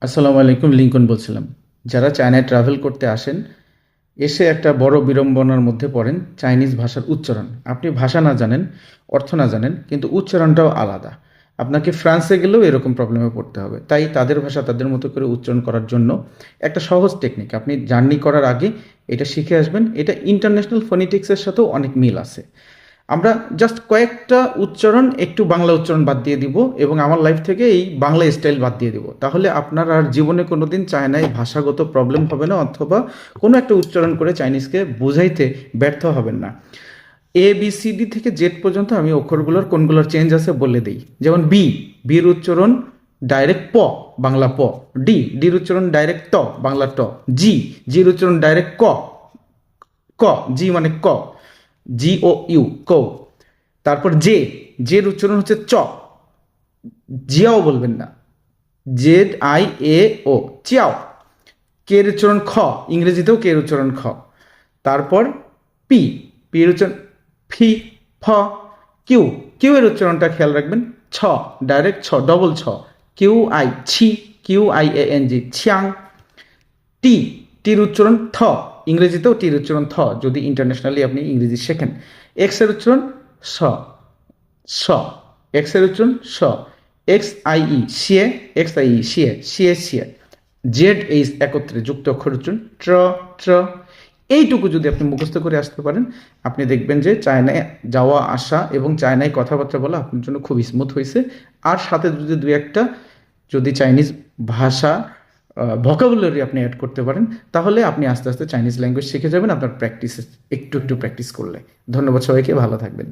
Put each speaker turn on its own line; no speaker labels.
আসসালামু আলাইকুম, লিঙ্কন বলছিলাম। যারা চায়নায় ট্রাভেল করতে আসেন, এসে একটা বড় বিড়ম্বনার মধ্যে পড়েন চাইনিজ ভাষার উচ্চারণ। আপনি ভাষা না জানেন, অর্থ না জানেন, কিন্তু উচ্চারণটাও আলাদা। আপনাকে ফ্রান্সে গেলেও এরকম প্রবলেমে পড়তে হবে। তাই তাদের ভাষা তাদের মতো করে উচ্চারণ করার জন্য একটা সহজ টেকনিক, আপনি জার্নি করার আগে এটা শিখে আসবেন। এটা ইন্টারন্যাশনাল ফোনেটিক্সের সাথেও অনেক মিল আছে। আমরা জাস্ট কয়েকটা উচ্চারণ একটু বাংলা উচ্চারণ বাদ দিয়ে দিব এবং আমার লাইফ থেকে এই বাংলা স্টাইল বাদ দিয়ে দিব। তাহলে আপনার আর জীবনে কোনো দিন চায়নায় ভাষাগত প্রবলেম হবে না, অথবা কোনো একটা উচ্চারণ করে চাইনিজকে বোঝাইতে ব্যর্থ হবেন না। ABCD থেকে জেড পর্যন্ত আমি অক্ষরগুলোর কোনগুলোর চেঞ্জ আছে বলে দিই। যেমন বির উচ্চারণ ডাইরেক্ট প, বাংলা প। ডির উচ্চারণ ডাইরেক্ট ত, বাংলা ট। জির উচ্চারণ ডাইরেক্ট ক, ক। জি মানে ক, GOU, কৌ। তারপর জের উচ্চারণ হচ্ছে চ, জিয়াও বলবেন না, ZIAO, চিয়াও। কের উচ্চারণ খ, ইংরেজিতেও কের উচ্চারণ খ। তারপর পির উচ্চারণ ফি, ফ। কিউ এর উচ্চারণটা খেয়াল রাখবেন, ছ, ডাইরেক্ট ছ, ডবল ছ। QIANG, ছিয়াং। টির উচ্চারণ থ, ইংরেজিতেও টির উচ্চারণ থ, যদি ইন্টারন্যাশনালি আপনি ইংরেজি শেখেন। এক্স এর উচ্চারণ স, স। এক্স এর উচ্চারণ স। শিয়ে। ZH একত্রে যুক্ত অক্ষর উচ্চারণ ট্র। এইটুকু যদি আপনি মুখস্থ করে আসতে পারেন, আপনি দেখবেন যে চায়নায় যাওয়া আসা এবং চায়নায় কথাবার্তা বলা আপনার জন্য খুব স্মুথ হয়েছে। আর সাথে যদি দু একটা যদি চাইনিজ ভাষা ভোকাবুলারি আপনি অ্যাড করতে পারেন, তাহলে আপনি আস্তে আস্তে চাইনিজ ল্যাঙ্গুয়েজ শিখে যাবেন আপনার প্র্যাকটিস, একটু একটু প্র্যাকটিস করলে। ধন্যবাদ সবাইকে, ভালো থাকবেন।